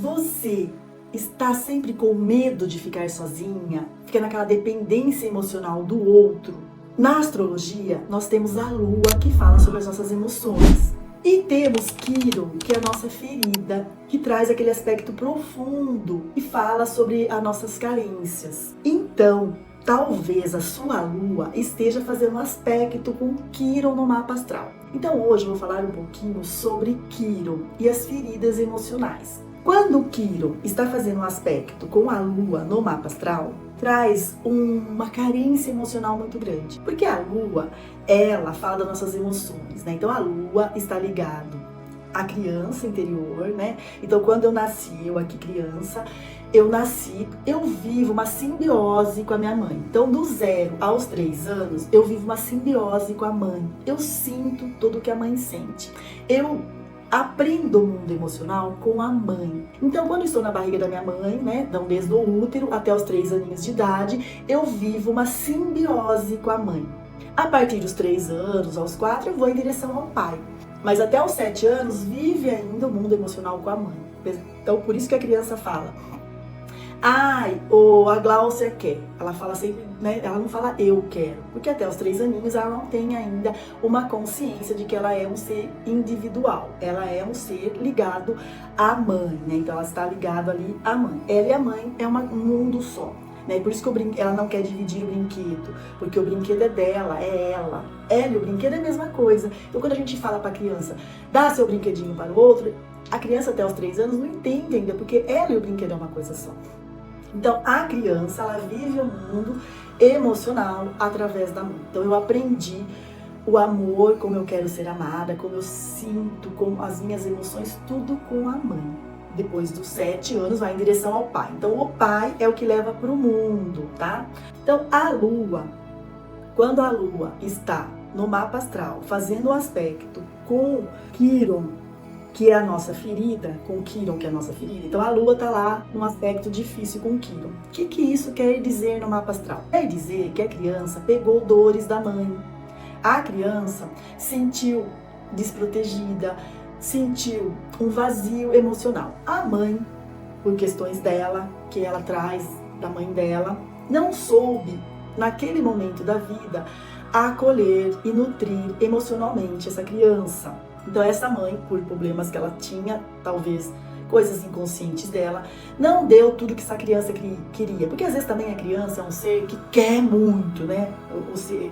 Você está sempre com medo de ficar sozinha? Fica naquela dependência emocional do outro? Na astrologia, nós temos a Lua, que fala sobre as nossas emoções. E temos Quiron, que é a nossa ferida, que traz aquele aspecto profundo e fala sobre as nossas carências. Então, talvez a sua Lua esteja fazendo um aspecto com Quiron no mapa astral. Então hoje eu vou falar um pouquinho sobre Quiron e as feridas emocionais. Quando o Quiron está fazendo um aspecto com a Lua no mapa astral, traz uma carência emocional muito grande. Porque a Lua, ela fala das nossas emoções, né? Então a Lua está ligado à criança interior, né? Então quando eu nasci, eu aqui criança, eu vivo uma simbiose com a minha mãe. Então do 0 aos 3 anos, eu vivo uma simbiose com a mãe. Eu sinto tudo que a mãe sente. Eu aprendo o mundo emocional com a mãe. Então, quando eu estou na barriga da minha mãe, né, então desde o útero até os 3 aninhos de idade, eu vivo uma simbiose com a mãe. A partir dos 3 anos, aos 4, eu vou em direção ao pai. Mas até os 7 anos, vive ainda o mundo emocional com a mãe. Então, por isso que a criança fala: ai, a Gláucia quer. Ela fala sempre, né? Ela não fala eu quero. Porque até os 3 aninhos ela não tem ainda uma consciência de que ela é um ser individual. Ela é um ser ligado à mãe, né? Então ela está ligada ali à mãe. Ela e a mãe é um mundo só. Né? Por isso que ela não quer dividir o brinquedo. Porque o brinquedo é dela, é ela. Ela e o brinquedo é a mesma coisa. Então quando a gente fala para a criança, dá seu brinquedinho para o outro, a criança até os 3 anos não entende ainda. Porque ela e o brinquedo é uma coisa só. Então, a criança, ela vive o mundo emocional através da mãe. Então, eu aprendi o amor, como eu quero ser amada, como eu sinto, como as minhas emoções, tudo com a mãe. Depois dos 7 anos, vai em direção ao pai. Então, o pai é o que leva para o mundo, tá? Então, a Lua, quando a Lua está no mapa astral, fazendo o aspecto com Quiron, que é a nossa ferida, com Quiron, que é a nossa ferida. Então a Lua está lá num aspecto difícil com Quiron. O que isso quer dizer no mapa astral? Quer dizer que a criança pegou dores da mãe. A criança sentiu desprotegida, sentiu um vazio emocional. A mãe, por questões dela, que ela traz da mãe dela, não soube, naquele momento da vida, acolher e nutrir emocionalmente essa criança. Então essa mãe, por problemas que ela tinha, talvez coisas inconscientes dela, não deu tudo que essa criança queria. Porque às vezes também a criança é um ser que quer muito, né?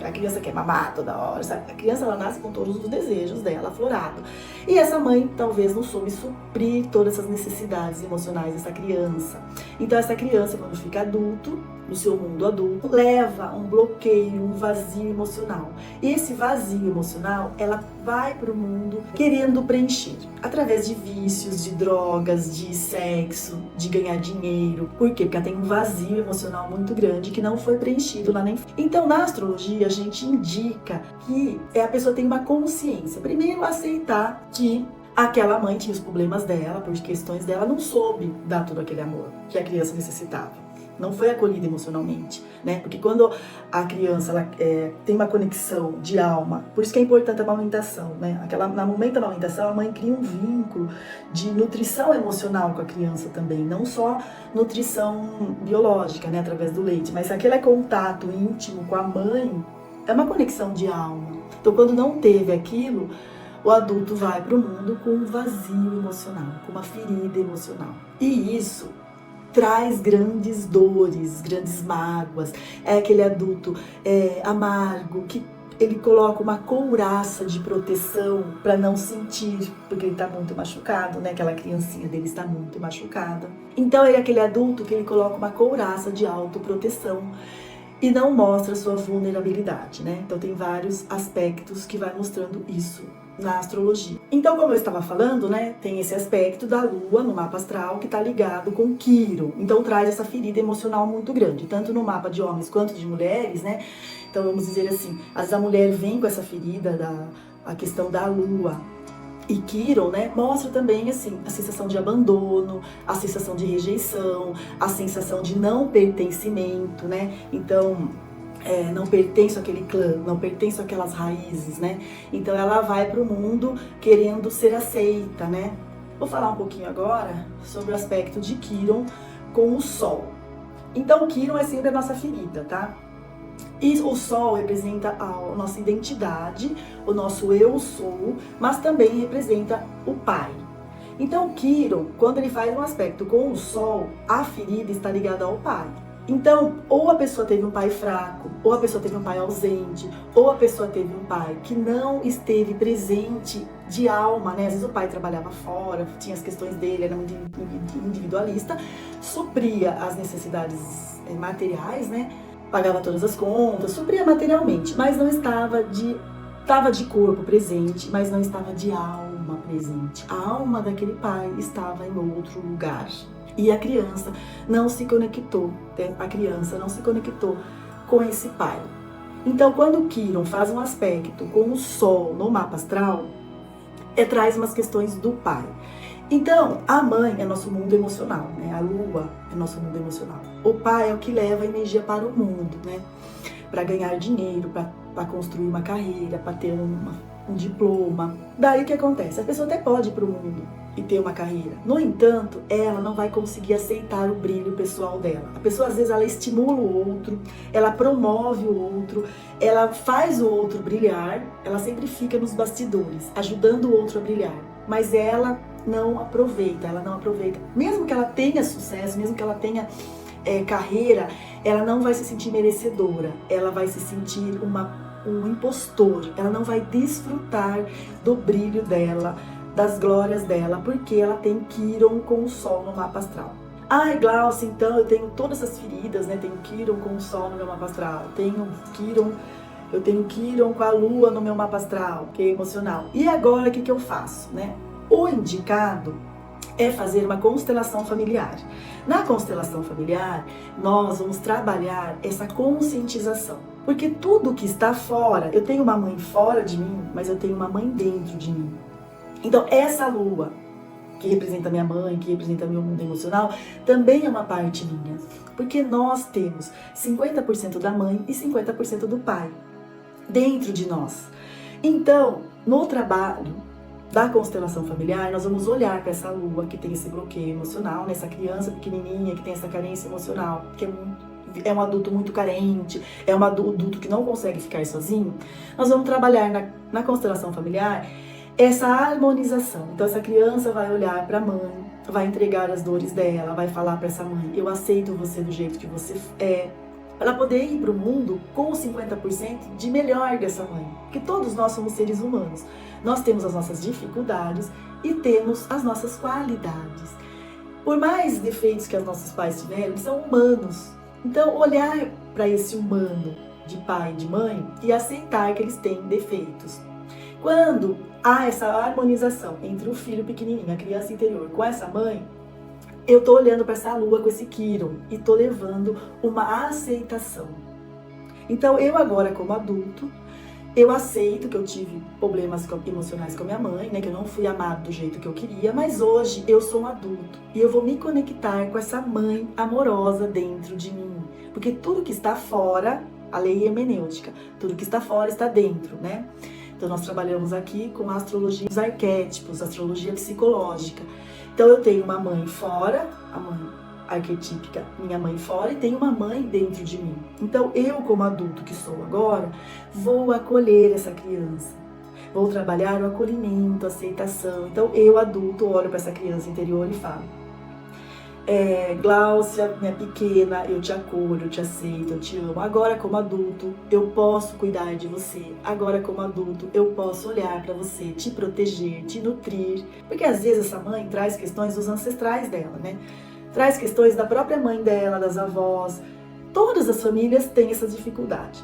A criança quer mamar toda hora, sabe? A criança, ela nasce com todos os desejos dela aflorado. E essa mãe talvez não soube suprir todas essas necessidades emocionais dessa criança. Então essa criança, quando fica adulto, no seu mundo adulto, leva um bloqueio, um vazio emocional. E esse vazio emocional, ela vai para o mundo querendo preencher através de vícios, de drogas, de sexo, de ganhar dinheiro. Por quê? Porque ela tem um vazio emocional muito grande que não foi preenchido lá na infância. Então, na astrologia, a gente indica que a pessoa tem uma consciência. Primeiro, aceitar que aquela mãe tinha os problemas dela, por questões dela, não soube dar todo aquele amor que a criança necessitava. Não foi acolhida emocionalmente, né? Porque quando a criança ela, tem uma conexão de alma, por isso que é importante a amamentação, né? No momento da amamentação, a mãe cria um vínculo de nutrição emocional com a criança também, não só nutrição biológica, né? Através do leite, mas aquele contato íntimo com a mãe é uma conexão de alma. Então, quando não teve aquilo, o adulto vai para o mundo com um vazio emocional, com uma ferida emocional. E isso traz grandes dores, grandes mágoas. É aquele adulto amargo, que ele coloca uma couraça de proteção para não sentir, porque ele está muito machucado, né? Aquela criancinha dele está muito machucada. Então é aquele adulto que ele coloca uma couraça de autoproteção e não mostra sua vulnerabilidade, né? Então tem vários aspectos que vai mostrando isso na astrologia. Então, como eu estava falando, né, tem esse aspecto da Lua no mapa astral que está ligado com Quiron. Então traz essa ferida emocional muito grande, tanto no mapa de homens quanto de mulheres, né? Então vamos dizer assim, às vezes a mulher vem com essa ferida a questão da Lua. E Quiron, né, mostra também assim, a sensação de abandono, a sensação de rejeição, a sensação de não pertencimento, né? Então não pertenço àquele clã, não pertenço àquelas raízes, né? Então ela vai para o mundo querendo ser aceita, né? Vou falar um pouquinho agora sobre o aspecto de Quirón com o Sol. Então, o Quirón é sempre a nossa ferida, tá? E o Sol representa a nossa identidade, o nosso eu sou, mas também representa o Pai. Então, o Quirón, quando ele faz um aspecto com o Sol, a ferida está ligada ao Pai. Então, ou a pessoa teve um pai fraco, ou a pessoa teve um pai ausente, ou a pessoa teve um pai que não esteve presente de alma, né? Às vezes o pai trabalhava fora, tinha as questões dele, era muito individualista, supria as necessidades materiais, né? Pagava todas as contas, supria materialmente, mas não estava de corpo presente, mas não estava de alma presente. A alma daquele pai estava em outro lugar. E a criança não se conectou, com esse pai. Então, quando o Quirón faz um aspecto com o Sol no mapa astral, traz umas questões do pai. Então, a mãe é nosso mundo emocional, né? A lua é nosso mundo emocional. O pai é o que leva a energia para o mundo, né? Para ganhar dinheiro, para construir uma carreira, para ter um diploma. Daí o que acontece? A pessoa até pode ir para o mundo e ter uma carreira. No entanto, ela não vai conseguir aceitar o brilho pessoal dela. A pessoa, às vezes, ela estimula o outro, ela promove o outro, ela faz o outro brilhar, ela sempre fica nos bastidores, ajudando o outro a brilhar. Mas ela não aproveita. Mesmo que ela tenha sucesso, mesmo que ela tenha carreira, ela não vai se sentir merecedora, ela vai se sentir um impostor, ela não vai desfrutar do brilho dela, das glórias dela, porque ela tem Quirón com o Sol no mapa astral. Ai, Glaucia, então eu tenho todas essas feridas, né? Tenho Quirón com o Sol no meu mapa astral, eu tenho Quirón com a Lua no meu mapa astral, que é emocional. E agora o que eu faço, né? O indicado é fazer uma constelação familiar. Na constelação familiar, nós vamos trabalhar essa conscientização. Porque tudo que está fora, eu tenho uma mãe fora de mim, mas eu tenho uma mãe dentro de mim. Então, essa lua, que representa minha mãe, que representa meu mundo emocional, também é uma parte minha. Porque nós temos 50% da mãe e 50% do pai dentro de nós. Então, no trabalho da constelação familiar, nós vamos olhar para essa lua que tem esse bloqueio emocional, nessa criança pequenininha que tem essa carência emocional, que é um adulto muito carente, é um adulto que não consegue ficar sozinho. Nós vamos trabalhar na constelação familiar essa harmonização. Então essa criança vai olhar para a mãe, vai entregar as dores dela, vai falar para essa mãe: eu aceito você do jeito que você é, para poder ir para o mundo com 50% de melhor dessa mãe. Porque todos nós somos seres humanos. Nós temos as nossas dificuldades e temos as nossas qualidades. Por mais defeitos que os nossos pais tiveram, eles são humanos. Então, olhar para esse humano de pai e de mãe e aceitar que eles têm defeitos. Quando há essa harmonização entre o filho pequenininho, a criança interior, com essa mãe, eu tô olhando para essa lua com esse Quirón e tô levando uma aceitação. Então, eu agora como adulto, eu aceito que eu tive problemas emocionais com a minha mãe, né, que eu não fui amado do jeito que eu queria, mas hoje eu sou um adulto e eu vou me conectar com essa mãe amorosa dentro de mim. Porque tudo que está fora, a lei hermenêutica, tudo que está fora está dentro, né? Então nós trabalhamos aqui com a astrologia dos arquétipos, astrologia psicológica. Então eu tenho uma mãe fora, a mãe arquetípica, minha mãe fora, e tenho uma mãe dentro de mim. Então eu, como adulto que sou agora, vou acolher essa criança. Vou trabalhar o acolhimento, a aceitação. Então eu, adulto, olho para essa criança interior e falo: Glaucia, minha pequena, eu te acolho, eu te aceito, eu te amo. Agora, como adulto, eu posso cuidar de você. Agora, como adulto, eu posso olhar para você, te proteger, te nutrir. Porque às vezes essa mãe traz questões dos ancestrais dela, né? Traz questões da própria mãe dela, das avós. Todas as famílias têm essa dificuldade.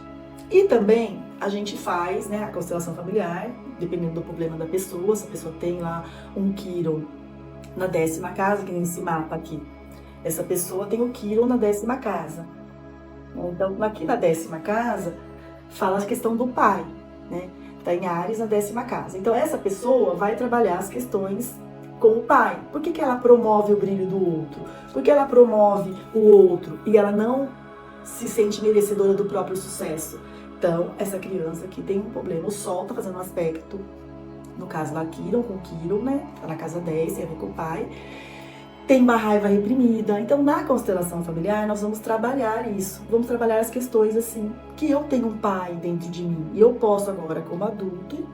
E também a gente faz, né, a constelação familiar, dependendo do problema da pessoa. Se a pessoa tem lá um Quirón na 10ª casa, que nem esse mapa aqui. Essa pessoa tem o Quirón na 10ª casa. Então, aqui na 10ª casa, fala a questão do pai, né? Está em Áries na 10ª casa. Então, essa pessoa vai trabalhar as questões com o pai. Por que ela promove o brilho do outro? Por que ela promove o outro e ela não se sente merecedora do próprio sucesso? Então, essa criança aqui tem um problema. O Sol está fazendo um aspecto no caso lá Quiron, com Quiron, né? Tá na casa 10, tem a ver com o pai. Tem uma raiva reprimida. Então, na constelação familiar, nós vamos trabalhar isso. Vamos trabalhar as questões assim, que eu tenho um pai dentro de mim e eu posso agora, como adulto,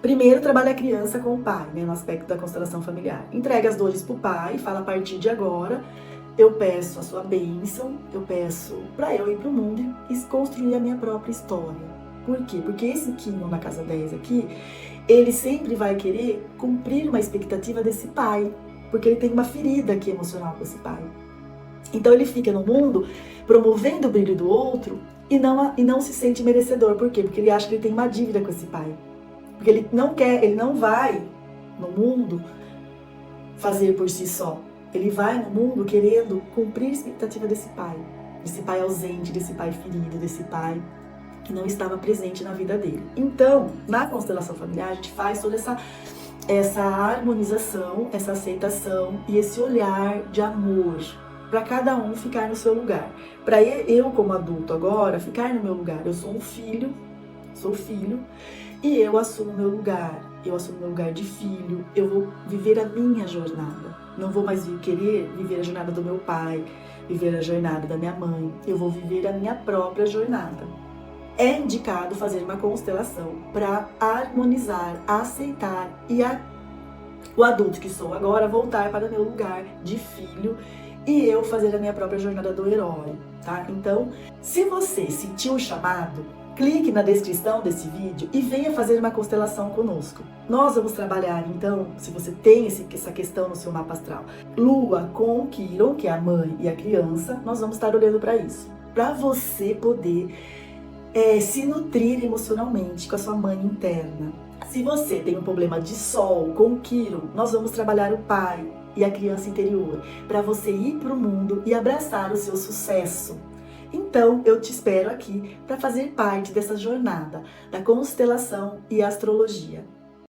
primeiro trabalha a criança com o pai, né, no aspecto da constelação familiar. Entrega as dores pro pai, fala a partir de agora, eu peço a sua bênção, eu peço para eu ir pro mundo e construir a minha própria história. Por quê? Porque esse Quiron na casa 10 aqui, ele sempre vai querer cumprir uma expectativa desse pai, porque ele tem uma ferida aqui emocional com esse pai. Então ele fica no mundo promovendo o brilho do outro e não se sente merecedor. Por quê? Porque ele acha que ele tem uma dívida com esse pai. Porque ele não vai no mundo fazer por si só. Ele vai no mundo querendo cumprir a expectativa desse pai ausente, desse pai ferido, desse pai que não estava presente na vida dele. Então, na constelação familiar, a gente faz toda essa harmonização, essa aceitação e esse olhar de amor para cada um ficar no seu lugar. Para eu, como adulto agora, ficar no meu lugar. Eu sou filho, e eu assumo meu lugar. Eu assumo meu lugar de filho. Eu vou viver a minha jornada. Não vou mais querer viver a jornada do meu pai, viver a jornada da minha mãe. Eu vou viver a minha própria jornada. É indicado fazer uma constelação para harmonizar, aceitar e o adulto que sou agora voltar para o meu lugar de filho e eu fazer a minha própria jornada do herói, tá? Então, se você sentiu o chamado, clique na descrição desse vídeo e venha fazer uma constelação conosco. Nós vamos trabalhar, então, se você tem essa questão no seu mapa astral, Lua com Quiron, que é a mãe e a criança, nós vamos estar olhando para isso. Para você poder se nutrir emocionalmente com a sua mãe interna. Se você tem um problema de Sol com Quiron, nós vamos trabalhar o pai e a criança interior, para você ir para o mundo e abraçar o seu sucesso. Então, eu te espero aqui para fazer parte dessa jornada da constelação e astrologia.